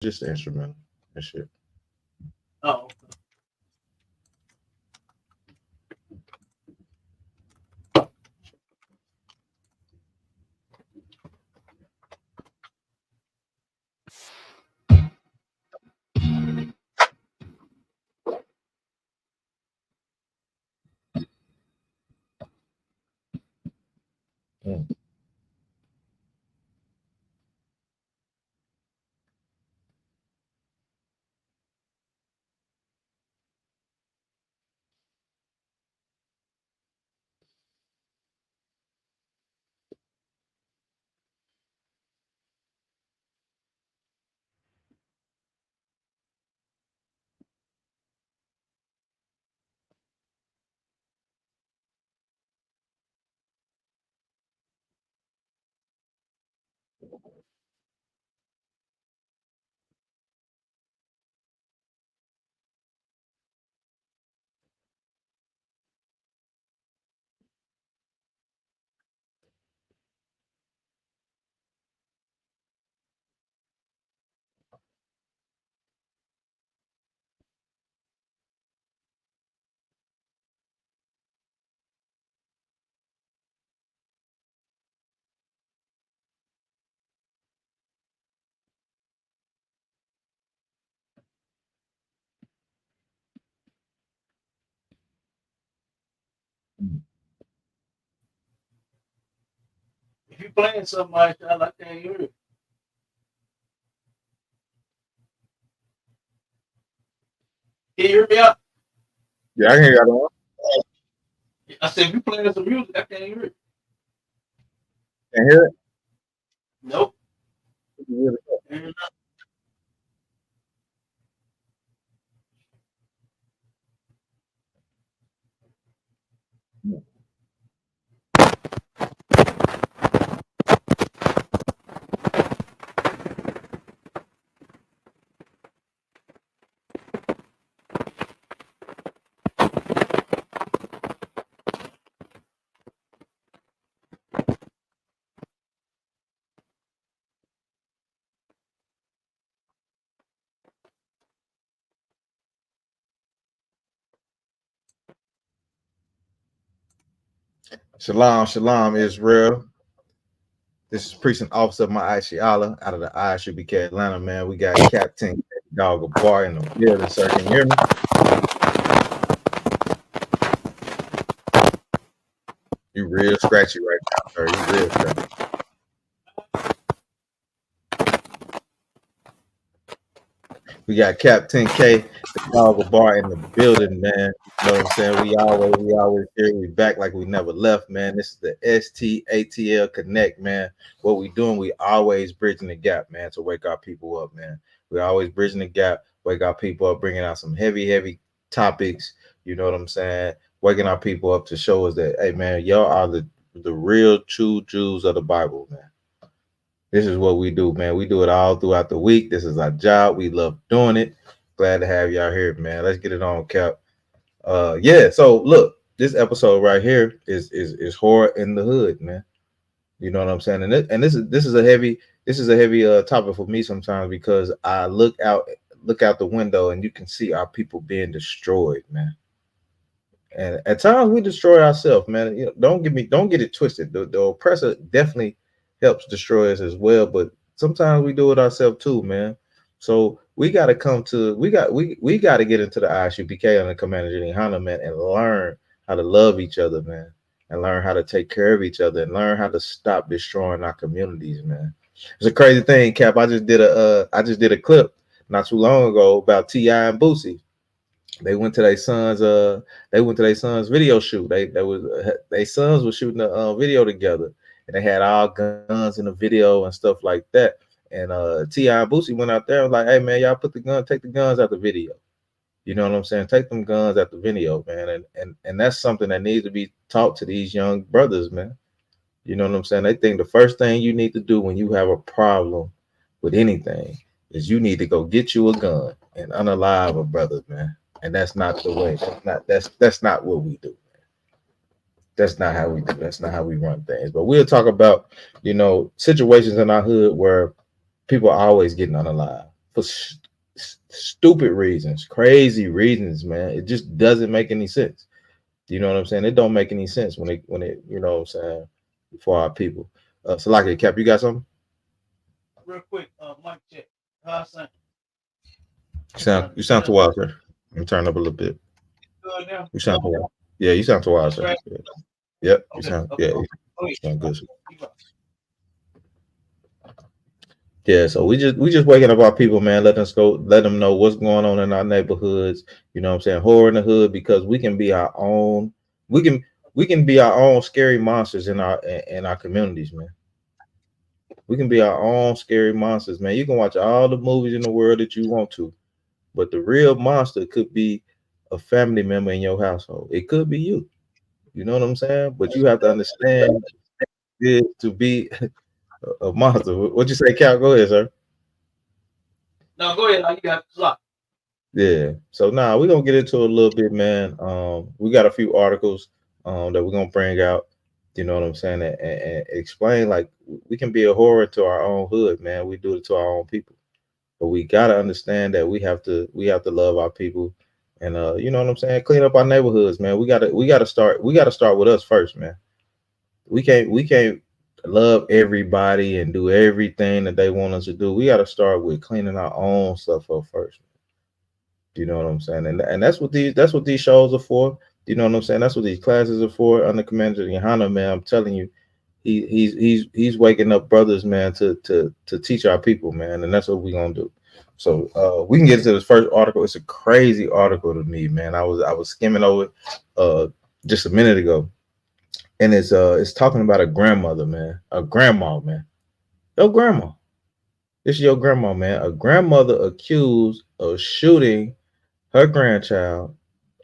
Just the instrumental and shit. Oh. Mm. If you playing something like that, I can't hear it. Can you hear me out? Yeah, I can hear you. I said, if you playing some music, I can't hear it. Can hear Nope. it. Shalom, shalom, Israel. This is Precinct Officer Ma'ai Shiala out of the ISUPK Atlanta, man. We got Captain Dog Bar in the building, sir. Can you hear me? You real scratchy right now, sir. You real scratchy. We got Captain K, the Dog Bar in the building, man. You know what I'm saying? We always here. We back like we never left, man. This is the STATL Connect, man. What we doing? We always bridging the gap, man, to wake our people up, man. We always bridging the gap, wake our people up, bringing out some heavy topics. You know what I'm saying? Waking our people up to show us that, hey, man, y'all are the real true Jews of the Bible, man. This is what we do, man. We do it all throughout the week. This is our job. We love doing it. Glad to have y'all here, man. Let's get it on, Cap. Yeah. So look, this episode right here is horror in the hood, man. You know what I'm saying? And this is a heavy topic for me sometimes because I look out the window and you can see our people being destroyed, man. And at times we destroy ourselves, man. You know, don't get it twisted. The oppressor definitely helps destroy us as well, but sometimes we do it ourselves too, man. So we got to we got to get into the ISUPK and the Commander Jenny Hanna, man, and learn how to love each other, man, and learn how to take care of each other, and learn how to stop destroying our communities, man. It's a crazy thing, Cap. I just did a clip not too long ago about Ti and Boosie. They went to their son's video shoot. They sons were shooting a video together, and they had all guns in the video and stuff like that. And Ti and Boosie went out there and was like, "Hey man, y'all take the guns out the video." You know what I'm saying? Take them guns out the video, man. And that's something that needs to be taught to these young brothers, man. You know what I'm saying? They think the first thing you need to do when you have a problem with anything is you need to go get you a gun and unalive a brother, man. And that's not the way. That's not what we do. That's not how we do. That's not how we run things. But we'll talk about, situations in our hood where people are always getting unalive. for stupid reasons, crazy reasons, man. It just doesn't make any sense. You know what I'm saying? It don't make any sense when it you know what I'm saying, for our people. So like Cap, you got something? Real quick, mic check. How I sound? You sound too wild, sir. Let me turn up a little bit. Good now. You sound too wild. Yeah, you sound too wild, That's sir. right. Yeah. Yep, Okay. you Okay. sound good. Keep up. Yeah, so we just waking up our people, man. Let them know what's going on in our neighborhoods. You know what I'm saying? Horror in the hood, because we can be our own. We can we can be our own scary monsters in our communities, man. We can be our own scary monsters, man. You can watch all the movies in the world that you want to, but the real monster could be a family member in your household. It could be you. You know what I'm saying? But you have to understand it to be a monster. What you say, Cal? Go ahead, sir. No, go ahead. You got the clock. Yeah. So now we're gonna get into a little bit, man. We got a few articles that we're gonna bring out. You know what I'm saying? And explain, like, we can be a horror to our own hood, man. We do it to our own people, but we gotta understand that we have to love our people, and you know what I'm saying? Clean up our neighborhoods, man. We gotta start with us first, man. We can't love everybody and do everything that they want us to do. We gotta start with cleaning our own stuff up first. You know what I'm saying? And that's what these shows are for. You know what I'm saying? That's what these classes are for. Under Commander YAHANNA, man, I'm telling you, he's waking up brothers, man, to teach our people, man, and that's what we're gonna do. So we can get into this first article. It's a crazy article to me, man. I was skimming over it just a minute ago, and it's talking about a grandmother, man, a grandma, man, your grandma. This is your grandma, man. A grandmother accused of shooting her grandchild.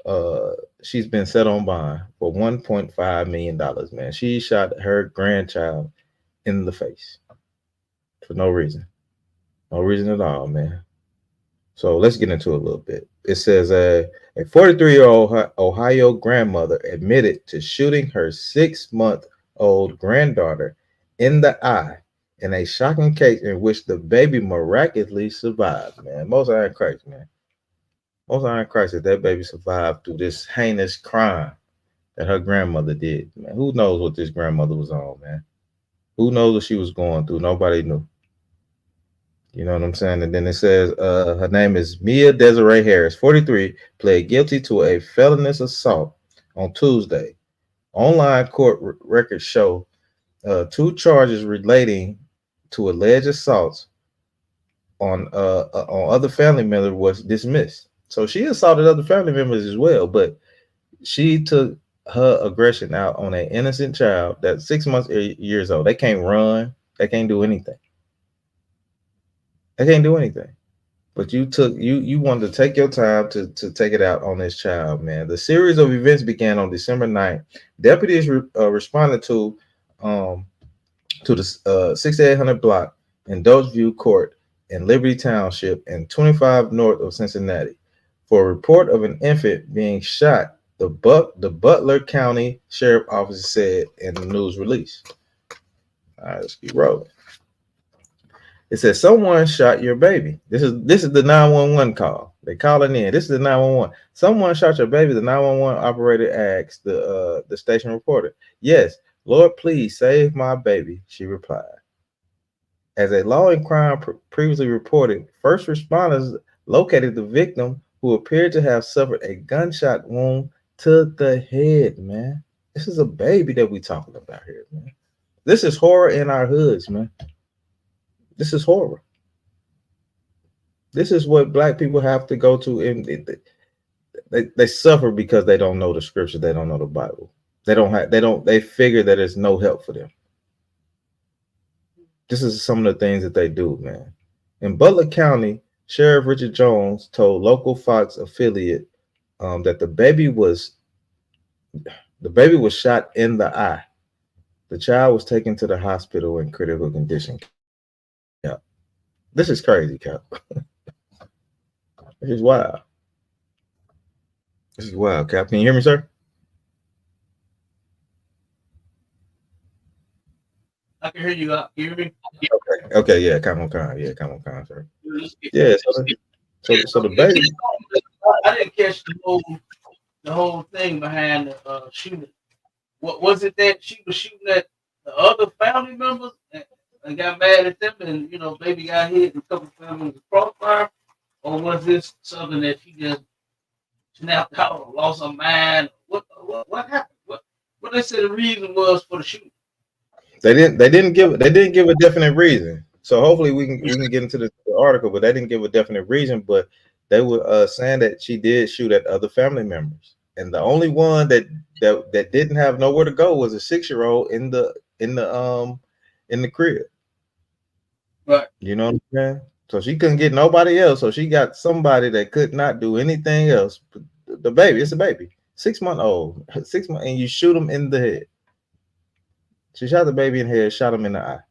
uh she's been set on bond for $1.5 million, man. She shot her grandchild in the face for no reason. No reason at all, man. So let's get into it a little bit. It says a 43-year-old Ohio grandmother admitted to shooting her 6-month-old granddaughter in the eye in a shocking case in which the baby miraculously survived, man. Most iron Christ, man. Most iron Christ that baby survived through this heinous crime that her grandmother did, man. Who knows what this grandmother was on, man? Who knows what she was going through? Nobody knew. You know what I'm saying? And then it says her name is Mia Desiree Harris, 43, pled guilty to a felonious assault on Tuesday. Online court records show two charges relating to alleged assaults on other family members was dismissed. So she assaulted other family members as well, but she took her aggression out on an innocent child that's 6 months, 8 years old. They can't run. They can't do anything. They can't do anything. But you wanted to take your time to take it out on this child, man. The series of events began on December 9th. Deputies responded um, to the 6800 block in Dodgeview Court in Liberty Township and 25 north of Cincinnati for a report of an infant being shot. The Butler County Sheriff Office said in the news release. All right, let's keep rolling. It says someone shot your baby. This is the 911 call. They calling in. This is the 911. Someone shot your baby. The 911 operator asked the station reporter. Yes, Lord, please save my baby, she replied. As a law and crime previously reported, first responders located the victim, who appeared to have suffered a gunshot wound to the head, man. This is a baby that we talking about here, man. This is horror in our hoods, man. This is horror. This is what black people have to go to, and they suffer because they don't know the scripture. They don't know the Bible. They figure that there's no help for them. This is some of the things that they do, man. In Butler County, Sheriff Richard Jones told local Fox affiliate that the baby was shot in the eye. The child was taken to the hospital in critical condition. Yeah, this is crazy, Cap. This is wild. This is wild, Cap. Can you hear me, sir? I can hear you. You hear me? Okay, yeah, Kamala Khan. Yeah, Kamala Khan, sir. Let's Yeah, let's get- so the get baby. I didn't catch the whole thing behind the shooting. What was it that she was shooting at the other family members and got mad at them, and baby got hit and a couple families with crossfire, or was this something that she just snapped out or lost her mind? What happened? What they said the reason was for the shooting? They didn't give a definite reason. So hopefully we can get into the article, but they didn't give a definite reason. But they were saying that she did shoot at other family members, and the only one that didn't have nowhere to go was a 6-year-old in the crib. Right. You know what I'm saying? So she couldn't get nobody else. So she got somebody that could not do anything else. The baby, it's a baby, 6 month old, 6 months, and you shoot him in the head. She shot the baby in the head, shot him in the eye.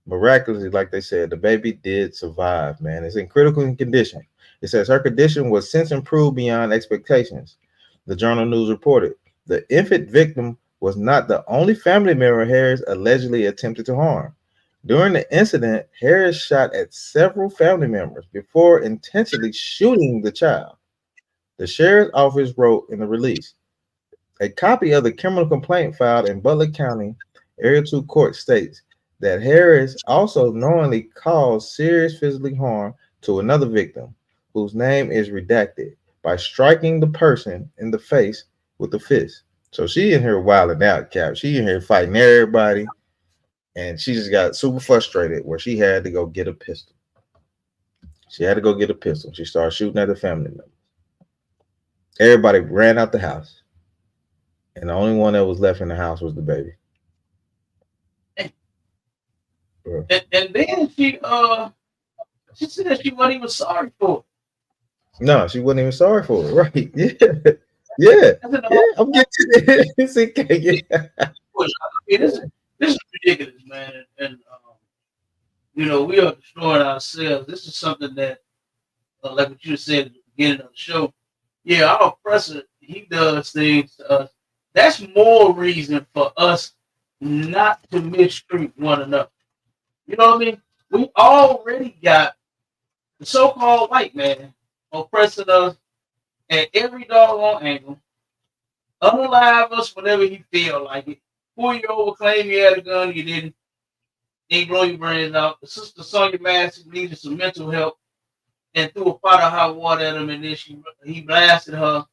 Miraculously, like they said, the baby did survive, man. It's in critical condition. It says her condition was since improved beyond expectations. The Journal News reported the infant victim was not the only family member Harris allegedly attempted to harm. During the incident, Harris shot at several family members before intentionally shooting the child. The sheriff's office wrote in the release. A copy of the criminal complaint filed in Butler County Area 2 Court states that Harris also knowingly caused serious physical harm to another victim, whose name is redacted, by striking the person in the face with a fist. So she in here wilding out, Cap. She in here fighting everybody, and she just got super frustrated where she had to go get a pistol. She had to go get a pistol. She started shooting at the family member. Everybody ran out the house, and the only one that was left in the house was the baby. And then she said she wasn't even sorry for it. No, she wasn't even sorry for it. Right? Yeah, yeah, I said, yeah. no, I'm getting to this. Yeah. I mean, this is ridiculous, man. And we are destroying ourselves. This is something that, like what you said at the beginning of the show. Yeah, our oppressor, he does things to us. That's more reason for us not to mistreat one another. You know what I mean? We already got the so-called white man oppressing us at every doggone angle, unalive us whenever he feel like it. Pull you over, claim you had a gun, you didn't. Ain't blow your brains out. The sister Sonya Massey needed some mental help and threw a pot of hot water at him, and then he blasted her.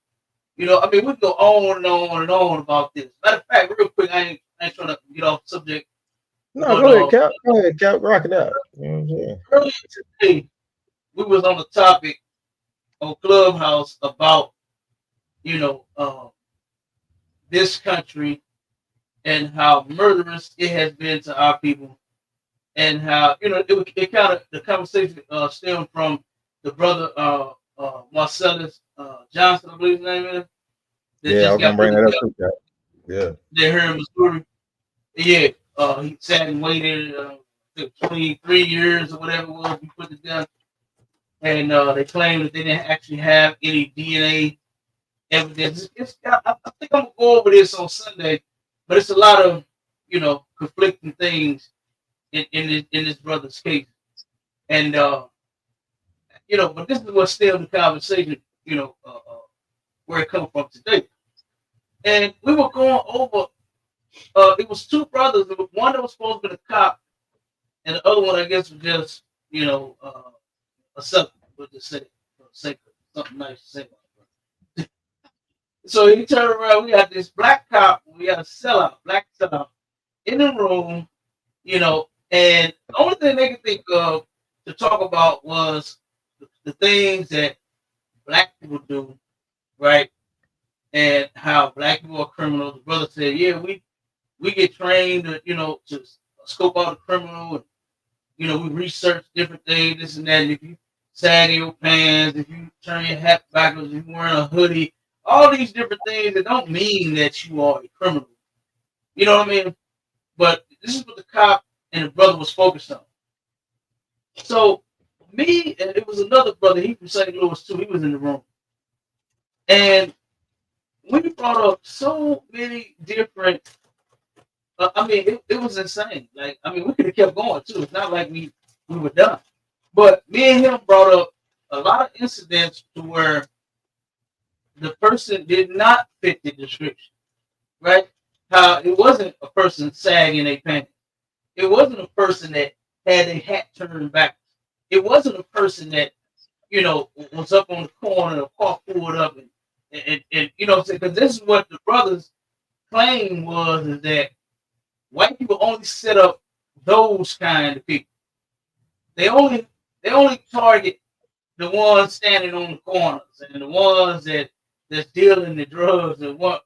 I mean, we can go on and on and on about this. Matter of fact, real quick, I ain't trying to get off the subject, No, but go ahead, Cap. Go ahead, Cap. Rock it out. You know what I'm saying? earlier today we was on the topic on Clubhouse about you know uh, this country and how murderous it has been to our people, and how it kind of the conversation stemmed from the brother Marcellus Johnson, I believe his name is, that Yeah, I just was gonna got put bring to that up death too, Cap. Yeah. there here in Missouri. Yeah, he sat and waited 23 years or whatever it was. We put it down, and they claimed that they didn't actually have any DNA evidence. I think I'm gonna go over this on Sunday, but it's a lot of conflicting things in this brother's case, and but this is what's still the conversation. Where it comes from today, and we were going over. It was two brothers. There was one that was supposed to be a cop, and the other one, I guess, was just a sucker. We'll just say, for the sake of something nice to say about it. So he turned around. We got this black cop. We got a sellout, black sellout, in the room. And the only thing they could think of to talk about was the things that black people do, right? And how black people are criminals. The brother said, "Yeah, we get trained, to scope out a criminal, and we research different things, this and that. And if you sag your pants, if you turn your hat backwards, if you're wearing a hoodie, all these different things that don't mean that you are a criminal. You know what I mean? But this is what the cop and the brother was focused on. So me and it was another brother, he from St. Louis too. He was in the room, and we brought up so many different I mean, it was insane. Like, I mean, we could have kept going too. It's not like we were done. But me and him brought up a lot of incidents to where the person did not fit the description, right? How it wasn't a person sagging a pants. It wasn't a person that had a hat turned back. It wasn't a person that, was up on the corner, a car pulled up, and because this is what the brothers claim was is that white people only set up those kind of people. They only they only target the ones standing on the corners and the ones that's dealing the drugs and what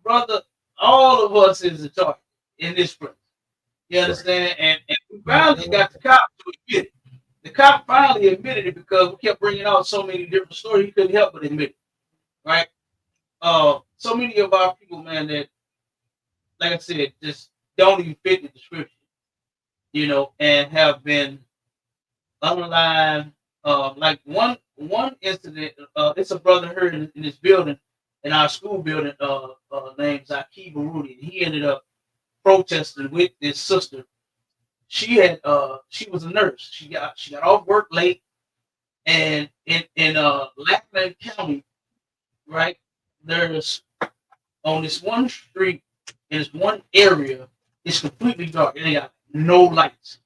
brother, all of us is a target in this place. You understand? And we finally got the cop to admit it. The cop finally admitted it because we kept bringing out so many different stories. He couldn't help but admit it, right? So many of our people, man, that like I said, just don't even fit the description, and have been unalive. Like one incident, it's a brother here in this building, in our school building, named Zaki Barudi. He ended up protesting with his sister. She was a nurse. She got off work late, and in Lackland County, right, there's on this one street in this one area, it's completely dark and they got no lights.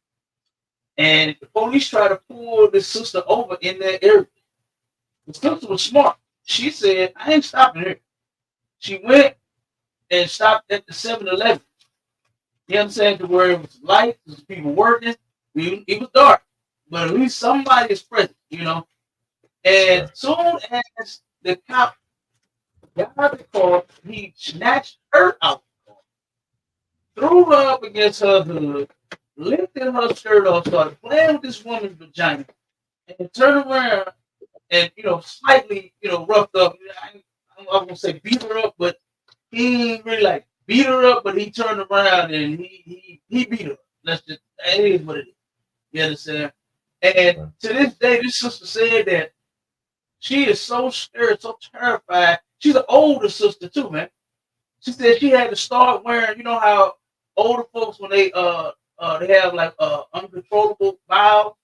And the police try to pull the sister over in that area. The sister was smart. She said, I ain't stopping here. She went and stopped at the 7-Eleven. You understand? To where it was light, there was people working. It was dark. But at least somebody is present, And soon as the cop got the car, he snatched her out, threw her up against her hood, lifted her skirt off, started playing with this woman's vagina, and turned around and slightly roughed up. I'm gonna say beat her up, but he ain't really like beat her up, but he turned around and he beat her. That's just that is what it is. You understand? And to this day, this sister said that she is so scared, so terrified. She's an older sister too, man. She said she had to start wearing, how older folks when they have like uncontrollable bowels.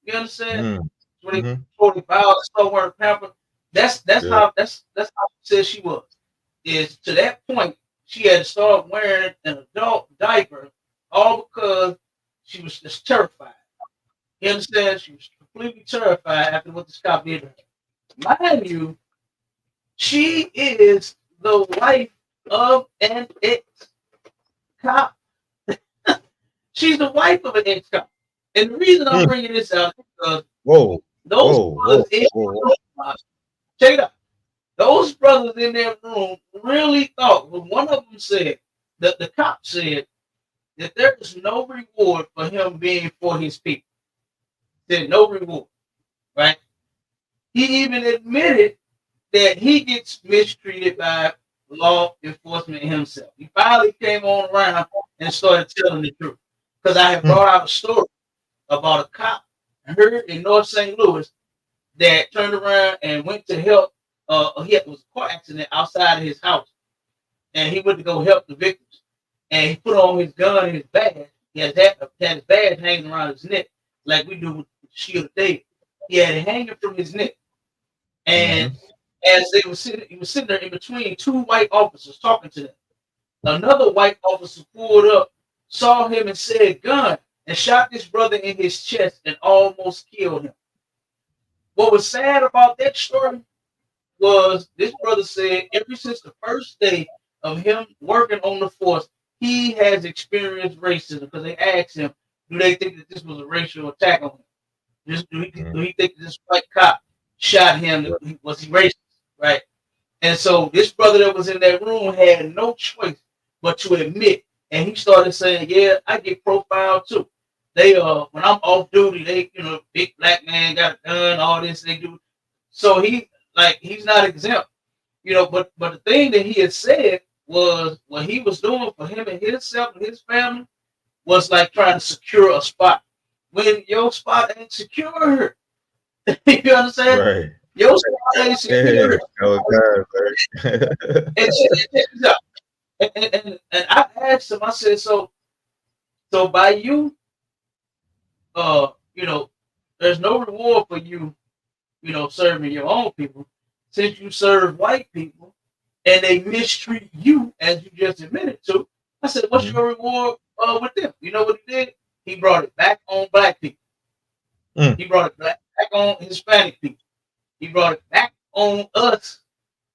You understand? When they control the bowels, start wearing pampers. That's how she said she was. Is to that point she had to start wearing an adult diaper, all because she was just terrified. You understand? She was completely terrified after what this cop did to her. Mind you, she is the wife of an ex-cop. She's the wife of an ex-cop. And the reason I'm bringing this out is because those brothers check it out. Those brothers in that room really thought, when one of them said, that the cop said that there is no reward for him being for his people. Said no reward, right? He even admitted that he gets mistreated by law enforcement himself. He finally came on around and started telling the truth. Because I had brought out a story about a cop here in North St. Louis that turned around and went to help. It was a car accident outside of his house, and he went to go help the victims. And he put on his gun and his badge. He had his badge hanging around his neck, like we do with the Shield of David. He had it hanging from his neck. And as he was sitting there in between two white officers talking to them. Another white officer pulled up, saw him, and said, "Gun," and shot this brother in his chest and almost killed him. What was sad about that story was this brother said ever since the first day of him working on the force, he has experienced racism because they asked him, do they think that this was a racial attack on him? Do he think that this white cop shot him? Was he racist? Right? And so this brother that was in that room had no choice but to admit. And he started saying, yeah, I get profiled too. They when I'm off duty, they, big black man got a gun, all this they do. So he's not exempt. But the thing that he had said was what he was doing for him and himself and his family was like trying to secure a spot. When your spot ain't secure, you understand? Right. Your spot ain't secure. Yeah. And check this out. And I asked him, I said, so by you, you know, there's no reward for you, serving your own people, since you serve white people and they mistreat you as you just admitted to. I said, what's Mhm. your reward with them? You know what he did? He brought it back on black people. Mm. He brought it back on Hispanic people. He brought it back on us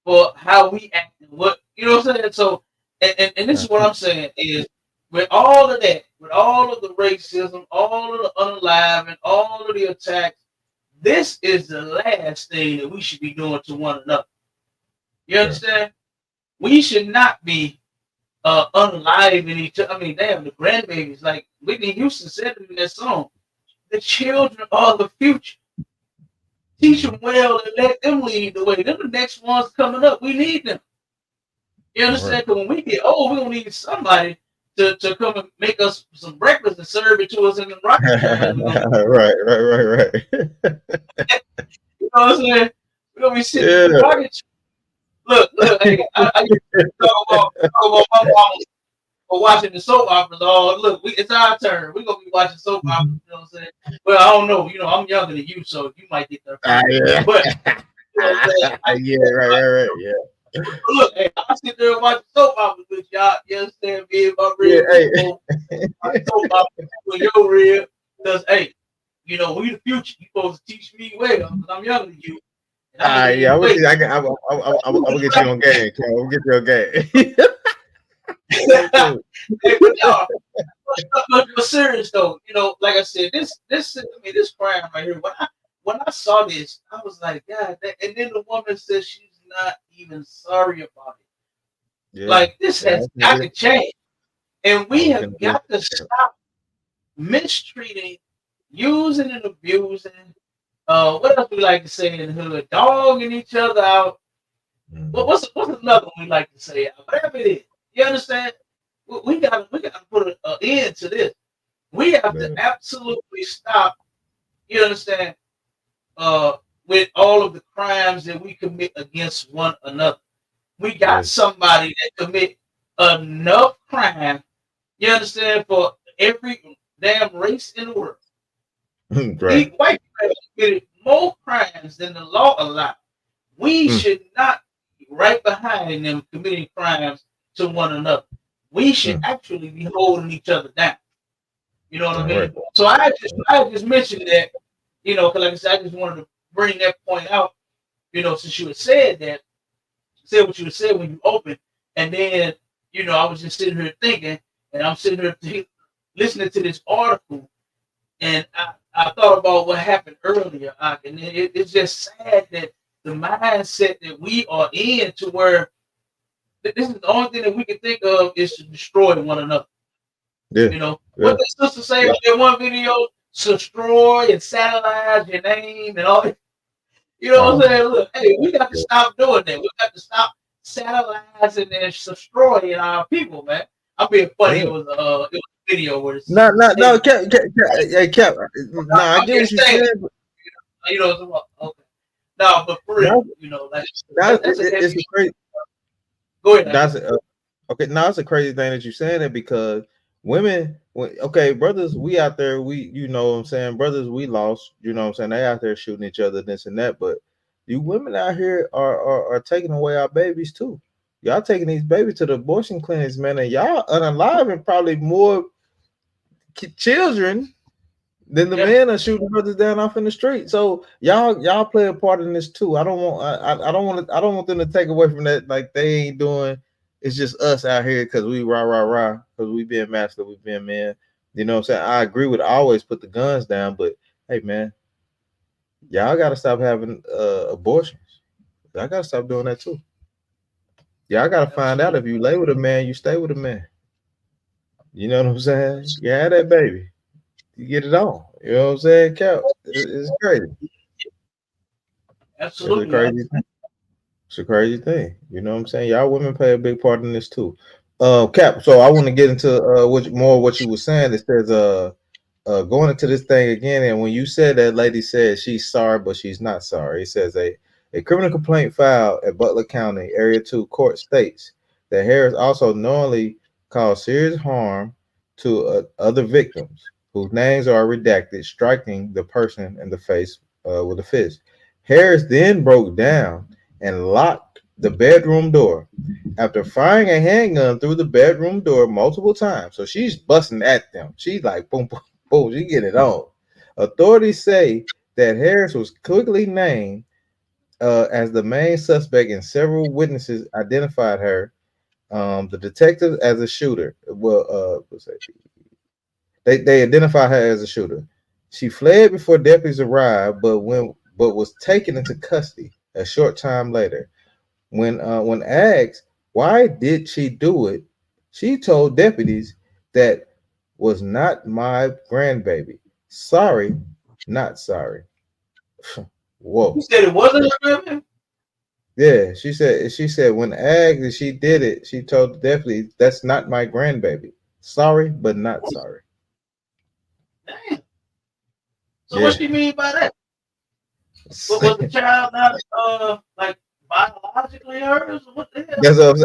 for how we act and what what I'm saying. So, and this is what I'm saying is with all of that, with all of the racism, all of the unaliving, all of the attacks, this is the last thing that we should be doing to one another. You Right. understand? We should not be unaliving each other. I mean, damn, the grandbabies, like Whitney Houston said it in that song, the children are the future. Teach them Mhm. well and let them lead the way. They're the next ones coming up. We need them. You All right. understand? Because when we get old, we're gonna need somebody to come and make us some breakfast and serve it to us in the rocking chairs. We're gonna, Right, right. you know what I'm saying? We're gonna be sitting in the Yeah. rocking chair. Look, hey, I used to talk about my mama for watching the soap operas. Oh, look, it's our turn. We're gonna be watching soap operas. Mhm. You know what I'm saying? Well, I don't know. I'm younger than you, so you might get there first. Yeah. But you know what I'm saying? Yeah, right. Yeah. Look, hey, I sit there and watch soap operas with y'all. You understand? Me and my Yeah, real hey. people soap operas with your real. Because, hey, we the future. You supposed to teach me well because I'm younger than you. And I'm going to lead Yeah, the I'm gonna way. get, I'm gonna get you on game, Ken. I'm gonna get you on game. Hey, Hey, cool. but y'all, but serious though, like I said, this crime right here. When I saw this, I was like, God. And then the woman says she's not even sorry about it. Yeah, Like this yeah, has got to change, and I we was gonna have do got to stop mistreating, using and abusing. What else we like to say in the hood? Dogging each other out. Mhm. What's another one we like to say? Whatever it is, you understand? We gotta put an end to this. We have to Yeah. absolutely stop. You understand? Uh, with all of the crimes that we commit against one another, we got Yes. somebody that commit enough crime. You understand? For every damn race in the world, Right. white people have committed more crimes than the law allows. We Mm, should not be right behind them committing crimes to one another. We should mm. actually be holding each other down. You know what I All mean? right. So I just mentioned that, because like I said, I just wanted to bring that point out, since you had said what you had said when you opened, and then, I was just sitting here thinking, and I'm sitting here listening to this article, and I thought about what happened earlier, and it's just sad that the mindset that we are in to where this is the only thing that we can think of is to destroy one another. Yeah. Yeah. What the sister say in that one video? Destroy and satellite your name and all. You know what I'm Oh, saying? Look, hey, we got to yeah. stop doing that. We got to stop satellites and destroying our people, man. I'm being funny. Yeah. It was a video where the No, sister no, said, no, hey, Cap. No, I I'm get what just you're saying, saying. But okay. No, but for real, now, like now that's a heavy. it's a crazy. Go ahead, That's okay. Now it's a crazy thing that you're saying that because women, okay, brothers, we out there, you know what I'm saying, brothers, we lost, you know what I'm saying, they out there shooting each other, this and that, but you women out here are taking away our babies too. Y'all taking these babies to the abortion clinics, man, and y'all unaliving probably more children then the yeah, men are shooting brothers down off in the street. So y'all play a part in this too. I don't want them to take away from that. Like they ain't doing. It's just us out here because we rah because we being masculine, we being men. You know what I'm saying? I agree with always put the guns down, but hey man, y'all gotta stop having abortions. Y'all gotta stop doing that too. Y'all gotta find out absolutely, if you lay with a man, you stay with a man. You know what I'm saying? You had that baby, you get it on. You know what I'm saying? Cap, it's crazy. It's a absolutely. crazy It's a crazy thing. You know what I'm saying? Y'all women play a big part in this too. Cap, so I want to get into what you were saying. It says going into this thing again, and when you said that lady said she's sorry, but she's not sorry. It says a criminal complaint filed at Butler County Area 2 court states that Harris also knowingly caused serious harm to other victims whose names are redacted, striking the person in the face with a fist. Harris then broke down and locked the bedroom door after firing a handgun through the bedroom door multiple times. So she's busting at them. She's like, boom, boom, boom, she get it on. Authorities say that Harris was quickly named as the main suspect, and several witnesses identified her, the detective, as a shooter. Well, they identified her as a shooter. She fled before deputies arrived, but was taken into custody a short time later. When asked why did she do it, she told deputies that was not my grandbaby. Sorry, not sorry. You Whoa. said it wasn't a women? Yeah, she said when asked if she did it, she told the deputies that's not my grandbaby. Sorry, but not sorry. Damn. So what Yeah. do you mean by that? What was the child not like biologically hers? Or what the hell? That's what I'm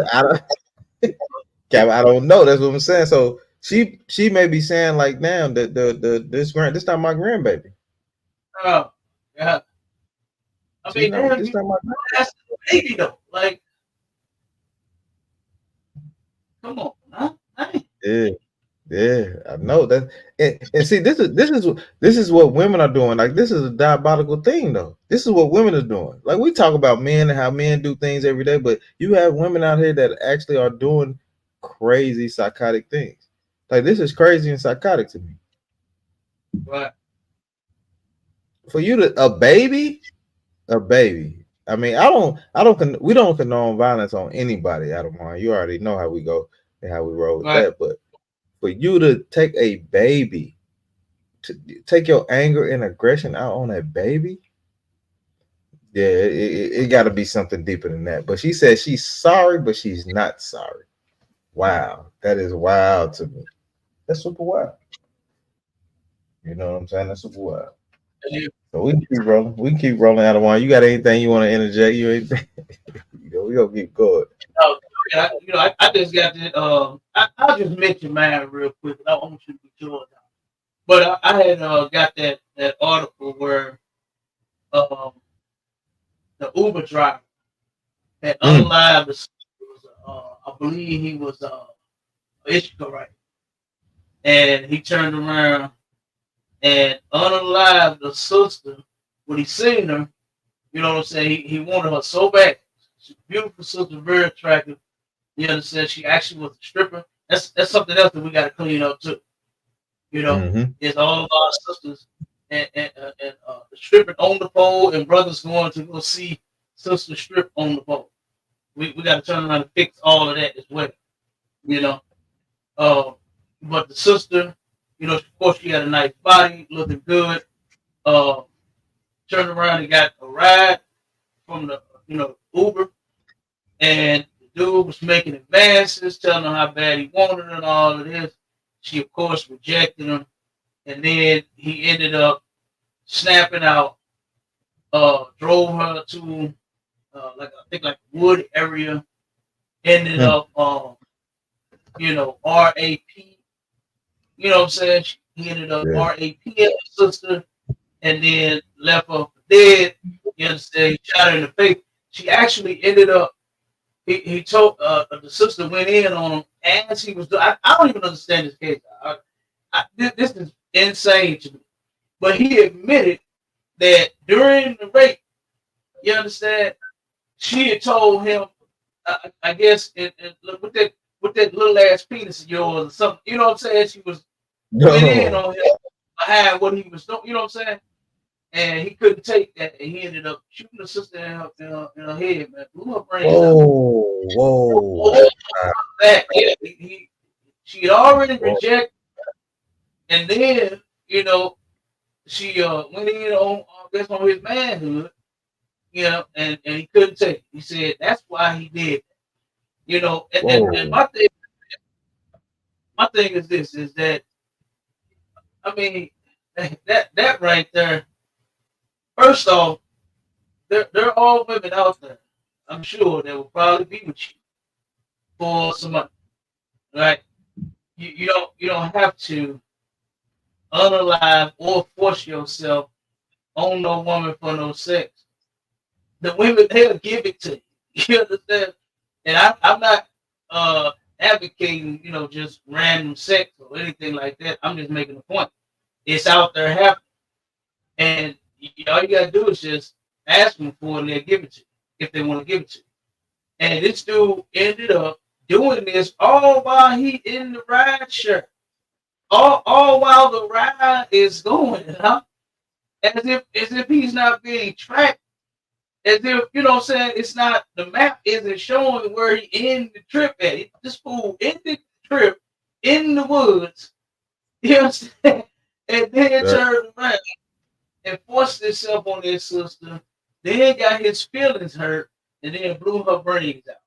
saying. I don't know. That's what I'm saying. So she may be saying like, damn, this not my grandbaby. Oh, yeah. I She's mean, not damn, this you not my that's the baby though. Like, come on, huh? Dang. yeah. Yeah, I know that, and see, this is what women are doing. Like, this is a diabolical thing, though. This is what women are doing. Like, we talk about men and how men do things every day, but you have women out here that actually are doing crazy psychotic things. Like, this is crazy and psychotic to me. Right, For you to a baby. I mean, we don't condone violence on anybody. Out of mind, you already know how we go and how we roll with right. that. But for you to take a baby, to take your anger and aggression out on that baby, yeah, it got to be something deeper than that. But she said she's sorry, but she's not sorry. Wow, that is wild to me. That's super wild. You know what I'm saying? That's super wild. And you So we can keep rolling. We can keep rolling out of one. You got anything you want to interject? You anything? We gonna keep going. know, I just got to. I'll just mention mine real quick. I don't want you to be yours. But I had got that article where um, the Uber driver had Mm. unalived the I believe he was Ishka, right? And he turned around and unalived the sister when he seen her. You know what I'm saying? He wanted her so bad. She's a beautiful sister, very attractive. You understand? She actually was a stripper. That's something else that we got to clean up too. You know, Mm-hmm. it's all of our sisters and stripping on the pole, and brothers going to go see sister strip on the pole. We got to turn around and fix all of that as well. You know, uh, but the sister, of course, she had a nice body, looking good. Uh, Turned around and got a ride from the Uber, and the dude was making advances, telling her how bad he wanted her and all of this. She, of course, rejected him, and then he ended up snapping out. Drove her to like I think like wood area. Ended Mm. up RAP. You know what I'm saying? He ended up Yeah. RAP at the sister, and then left her for dead. You understand? He shot her in the face. She actually ended up. He told the sister went in on him as he was. I don't even understand this case. This is insane to me. But he admitted that during the rape, you understand, she had told him, I guess, look, with that little ass penis of yours or something. You know what I'm saying? She went in No. on him behind what he was doing. You know what I'm saying? And he couldn't take that, and he ended up shooting the sister in her head, man, blew her brains out. Whoa. Whoa. Oh, that yeah, she had already Whoa. rejected, and then she went in on I guess on his manhood, and he couldn't take it. He said that's why he did. And Whoa. my thing is this is that I mean that right there. First off, there are all women out there. I'm sure that will probably be with you. for some money, right? You don't have to unalive or force yourself on no woman for no sex. The women, they'll give it to you. You understand? And I'm not advocating, just random sex or anything like that. I'm just making a point. It's out there happening. And all you gotta do is just ask them for it and they'll give it to you if they want to give it to you. And this dude ended up doing this all while he in the ride share. All while the ride is going, huh? As if he's not being tracked, as if what I'm saying, it's not, the map isn't showing where he ended the trip at. This fool ended the trip in the woods, you know what I'm saying? And then turned around and forced himself on his sister, then got his feelings hurt, and then blew her brains out,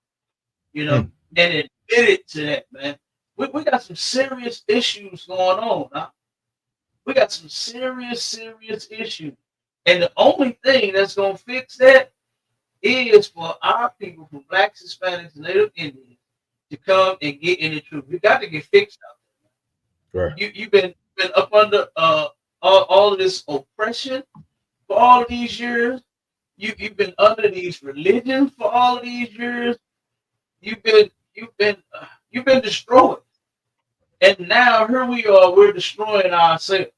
and admitted to that, man. We got some serious issues going on, huh? We got some serious issues. And the only thing that's going to fix that is for our people, from blacks, Hispanics, Native Indians, to come and get in the truth. We got to get fixed out there. Right. You've been up under all of this oppression for all of these years. You've been under these religions for all of these years. You've been destroyed. And now here we are, we're destroying ourselves.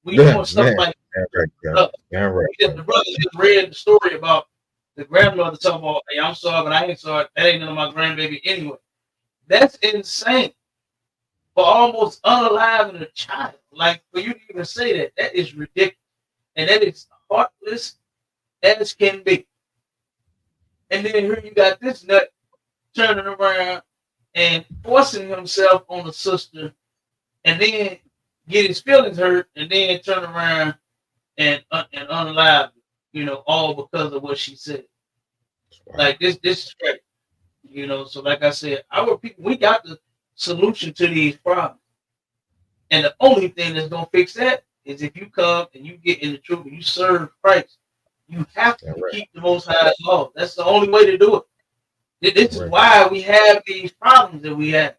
We doing stuff like that. The brother just read the story about the grandmother talking about, hey, I'm sorry, but I ain't sorry. That ain't none of my grandbaby anyway. That's insane. For almost unaliving a child. Like, for you to even say that, that is ridiculous. And that is heartless as can be. And then here you got this nut turning around and forcing himself on the sister, and then get his feelings hurt, and then turn around and unalive, all because of what she said. Like this is great, So like I said, our people, we got the solution to these problems, and the only thing that's gonna fix that is if you come and you get in the truth and you serve Christ. You have to keep the Most High's law. That's the only way to do it. This is why we have these problems that we have.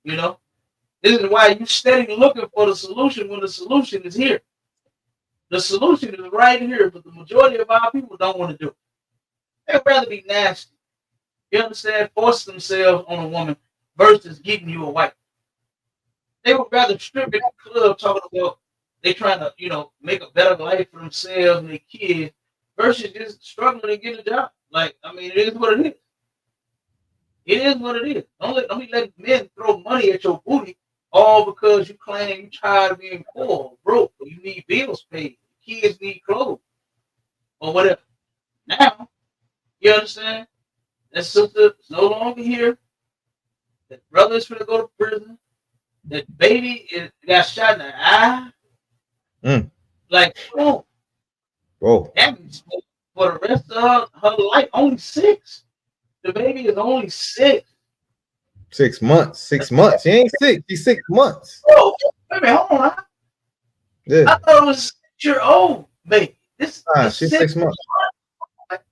This is why you steady looking for the solution when the solution is here. The solution is right here, but the majority of our people don't want to do it. They'd rather be nasty. You understand? Force themselves on a woman versus getting you a wife. They would rather strip at the club talking about they trying to, make a better life for themselves and their kids versus just struggling to get a job. Like, I mean, it is what it is. It is what it is. Don't be letting men throw money at your booty all because you claim you tired of being poor or broke, or you need bills paid, kids need clothes, or whatever. Now, you understand? That sister is no longer here. That brother is going to go to prison. That baby got shot in the eye. Like, whoa. That means for the rest of her life, only 6. The baby is only 6. 6 months. 6 months. He ain't 6. He's 6 months. Oh, baby, hold on. Yeah. I thought it was 6-year-old baby. This she's 6 months.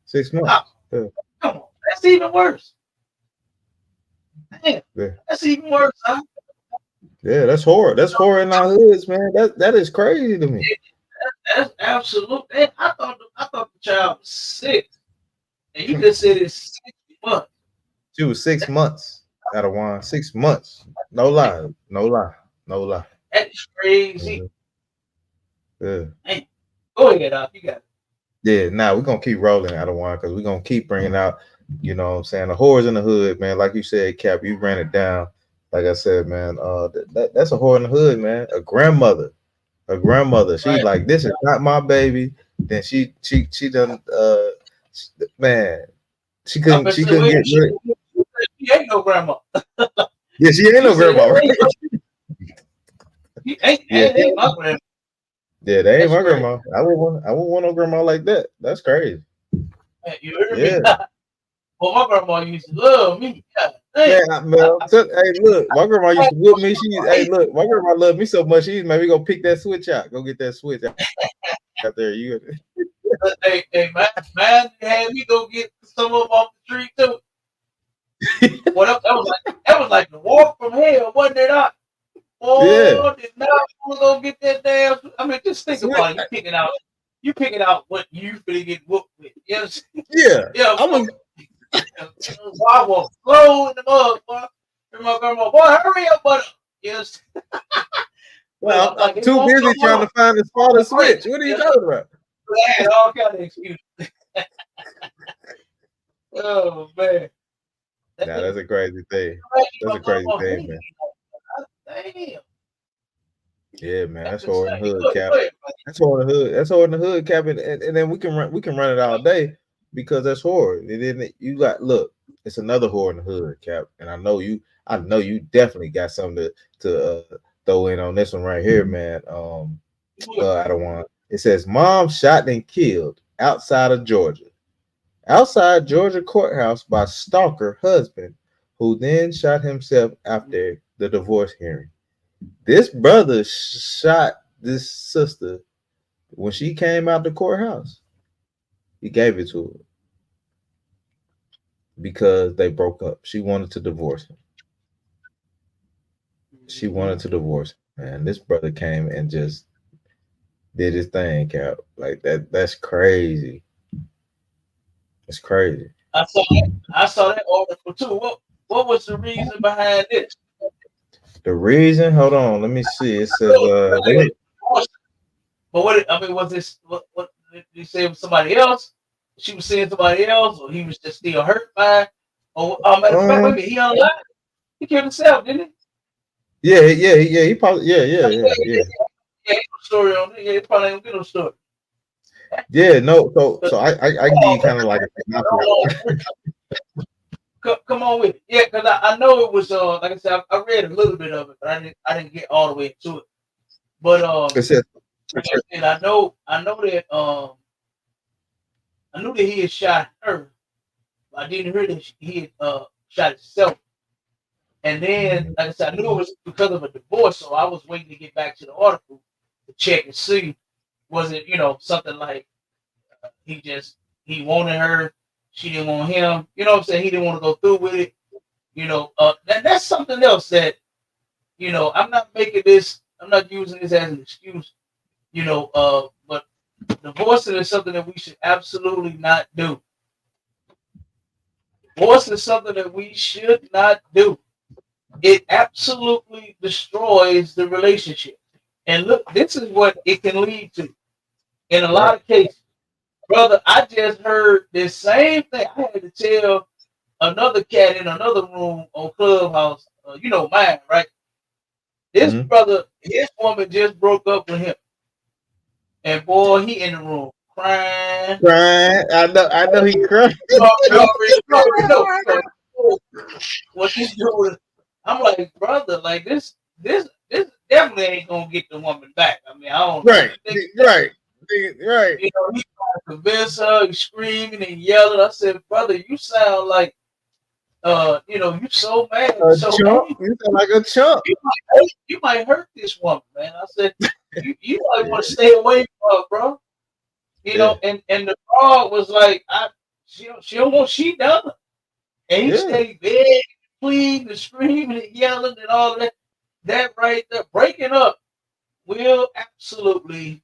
6 months. Yeah. Come on, that's even worse. Man, that's even worse, huh? Yeah, that's horror. That's horror in our hoods, man. That is crazy to me. That's absolute. Man, I thought the child was 6, and you just said it's 6 months. She was 6 months out of 1. 6 months. No lie. That's crazy. Yeah. Hey, go ahead, you got it. Yeah, now we're gonna keep rolling out of 1 because we're gonna keep bringing out, what I'm saying, the horrors in the hood, man. Like you said, Cap, you ran it down. Like I said, man, that's a whore in the hood, man. A grandmother. She's right. Like, this is not my baby. Then she done, man. She couldn't get rid. She ain't no grandma. Yeah, she ain't no grandma. Right? ain't my grandma. Yeah, they ain't my grandma. I wouldn't want no grandma like that. That's crazy. Hey, you heard me? Well, my grandma used to love me. Hey, look, my grandma used to whip me. My grandma loved me so much. She's maybe go pick that switch out. Go get that switch out there. You. Hey, man had me go get some of them off the tree too. Well, that was like the walk from hell, wasn't it? Yeah. Oh, did not want to go get that damn. I mean, just think Sweet. about it. You picking out what you finna get whooped with. Yes. Yeah. Yeah. I'm a, I was slow in the mud, boy. And my grandma, boy, hurry up, but yes. well, Like I'm it too won't busy come trying to on. find the smaller switch. What are you talking about? I had all kind of excuses. Oh man. That Nah, that's a crazy thing. That's a my crazy grandma thing, hated man. me. Damn. Yeah, man. That's That's hard in insane. the hood, Go Cap. ahead, That's hard in the hood. That's hard in the hood, Cap. And then we can run it all day because that's hard. And then you got look, it's another whore in the hood, Cap. And I know you definitely got something to throw in on this one right here, man. buddy. I don't want. It says mom shot and killed outside of Georgia. Outside Georgia courthouse by stalker husband, who then shot himself after the divorce hearing. This brother shot this sister when she came out the courthouse. He gave it to her because they broke up. She wanted to divorce him. She wanted to divorce him. Man, this brother came and just did his thing, Cap. Like that. That's crazy. It's crazy. I saw that article too. What was the reason behind this? The reason, hold on, let me see. It says But I mean, was this what did you say it was somebody else? She was seeing somebody else, or he was just still hurt by it? Or matter of fact, wait a minute, he unalive. He killed himself, didn't yeah, he probably he? Yeah, he no story on it. Yeah, he probably ain't gonna get no story. Yeah, no, so Come so I give you kind of like a synopsis. on, come on with it. Yeah, because I know it was like I said, I read a little bit of it, but I didn't get all the way into it. But It says and I knew that he had shot her. I didn't hear that he had shot himself. And then, like I said, I knew it was because of a divorce, so I was waiting to get back to the article to check and see was it something like he wanted her, she didn't want him. You know what I'm saying? He didn't want to go through with it. That's something else that I'm not making this. I'm not using this as an excuse. But divorcing is something that we should absolutely not do. Divorce is something that we should not do. It absolutely destroys the relationship. And look, this is what it can lead to in a lot right. of cases. Brother, I just heard this same thing. I had to tell another cat in another room on Clubhouse, mine, right? This Mm-hmm. brother, his woman just broke up with him. And boy, he in the room crying. Crying. I know he cried. You already know. What he's doing. I'm like, brother, like this definitely ain't gonna get the woman back. I mean, I don't know. Right, right, right. He's trying to convince her, he's screaming and yelling. I said, brother, you sound like you so mad, A so chump. angry. You sound like a chump. You might hurt this woman, man. I said, you might want to stay away from her, bro. Yeah, And the broad was like, she don't want she done. And he yeah. stayed begging, pleading, and screaming and yelling and all of that. That right there, breaking up will absolutely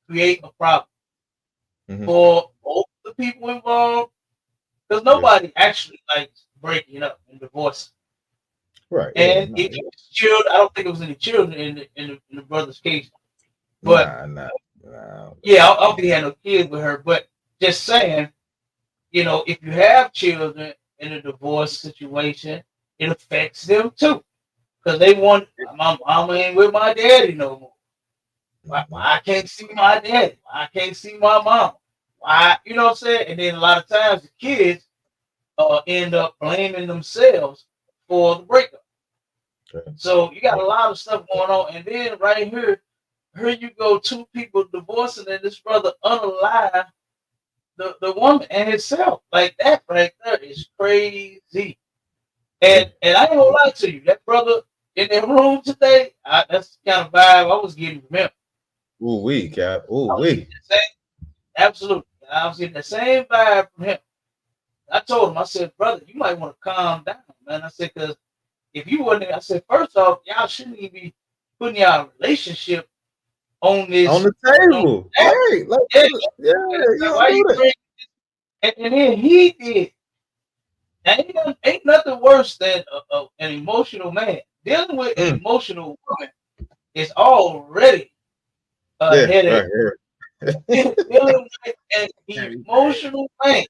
create a problem Mm-hmm. for both the people involved. Because Yeah. nobody actually likes breaking up and divorcing. Right. Yeah. And if it was children, I don't think it was any children in the brother's case. But Nah. yeah, I don't think he had no kids with her. But just saying, if you have children in a divorce situation, it affects them too. Because they want my mama ain't with my daddy no more. Why I can't see my daddy? Why I can't see my mom? Why you know what I'm saying? And then a lot of times the kids end up blaming themselves for the breakup. Okay. So you got a lot of stuff going on, and then right here you go, two people divorcing, and this brother unalive the woman and himself. Like that right there is crazy. And I ain't gonna lie to you, that brother in that room today, that's the kind of vibe I was getting from him. Ooh wee, Cap. I Ooh was getting wee. the same, absolutely. I was getting the same vibe from him. I told him, I said, brother, you might want to calm down, man. I said, because if you wouldn't, I said, first off, y'all shouldn't even be putting y'all relationship on On this. the table, right? Like, Yeah, yeah, you don't why you do that. bring? And then he did. Ain't nothing worse than an emotional man. Dealing with an Mm. emotional woman is already a Yeah, headache. right. Dealing with an emotional man,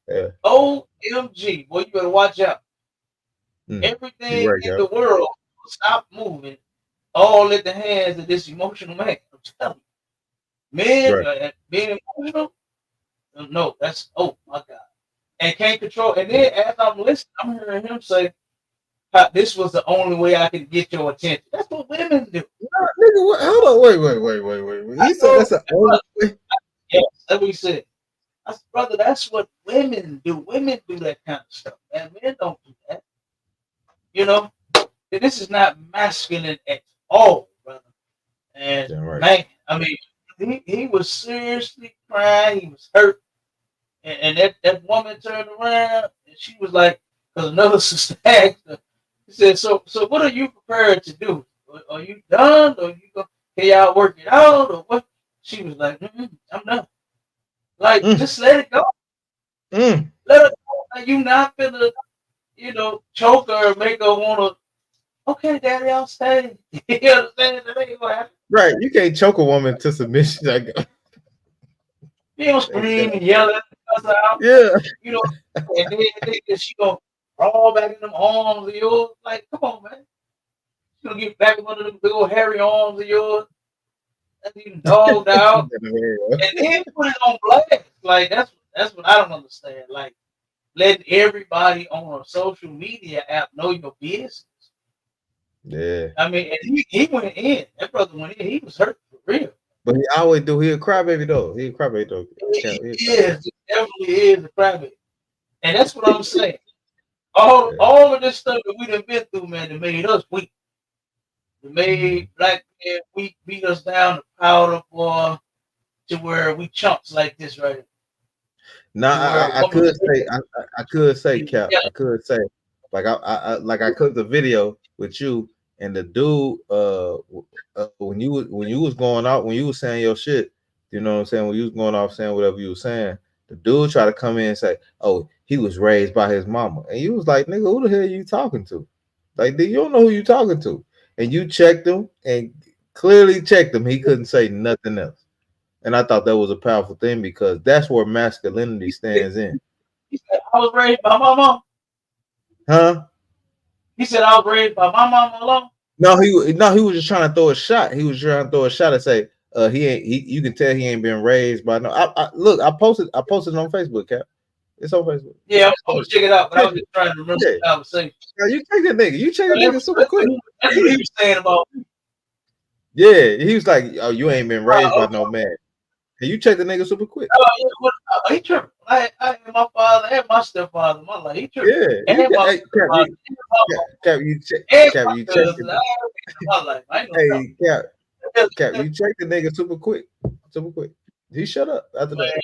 Yeah. OMG, boy, you better watch out. You're Everything right, in yeah. the world will stop moving, all at the hands of this emotional man. I'm telling you, men Right. being emotional, no, that's oh my god, and can't control. And then as I'm listening, I'm hearing him say, "This was the only way I could get your attention." That's what women do. Nah, nigga, hold on, wait. I He said know, that's the only way. yes, that's what he said. I said, brother, that's what women do. Women do that kind of stuff, and men don't do that. You know, this is not masculine at all, brother. And Yeah, right. man, I mean, he was seriously crying. He was hurt, and that woman turned around and she was like, because another sister asked her, she said, "So what are you prepared to do? Are you done? Or you go? Can y'all work it out or what?" She was like, "I'm done. Like, Mm, just let it go. mm. Let it go. Like, you not gonna, choke her or make her wanna. Okay, daddy, I'll stay." You understand? That ain't what happened. Right. You can't choke a woman to submission. Like, You don't scream and yell at us out, yeah. you know, and then she gonna crawl back in them arms of yours. Like, come on, man. She gonna get back in one of them big old hairy arms of yours and even dogged out. And then put it on blast. Like that's what I don't understand. Like letting everybody on a social media app know your business. Yeah. I mean, and he went in. That brother went in. He was hurt for real. But he always do. He a crybaby though. He a crybaby though. He is. He definitely is a crybaby. And that's what I'm saying. All of this stuff that we done been through, man, that made us weak. It made black men weak, beat us down to powder, boy, to where we chumps like this, right? Now To where a I woman, could say I could say Cap. yeah, I could say like I clicked the video with you and the dude when you was going out when you was saying your shit, you know what I'm saying, when you was going off saying whatever you was saying, the dude tried to come in and say, oh, he was raised by his mama, and you was like, nigga, who the hell are you talking to? Like, you don't know who you talking to, and you checked him and clearly checked him. He couldn't say nothing else. And I thought that was a powerful thing because that's where masculinity stands in. he said, I was raised by my mom. Huh? He said, I was raised by my mama alone. No, he was just trying to throw a shot. He was trying to throw a shot and say, he ain't you can tell he ain't been raised by no. Look, I posted it on Facebook, Cap. It's on Facebook. Yeah, I'm gonna check it out, but I Check was it. just trying to remember Yeah. the conversation. Now, you check that nigga. You check So that nigga super quick. that's what he was saying about me. Yeah, he was like, oh, you ain't been raised by Okay. no man. And you check the nigga super quick. Oh, yeah, he tripping. I had my father and my stepfather in my life. He tripping. Yeah, And you my hey, Cap, stepfather and my mom Cap, you check and Cap, my you check cousin. I it. had in my life. I ain't gonna Hey, Cap. tell. Cap, you check the nigga super quick. Super quick. He shut up after that.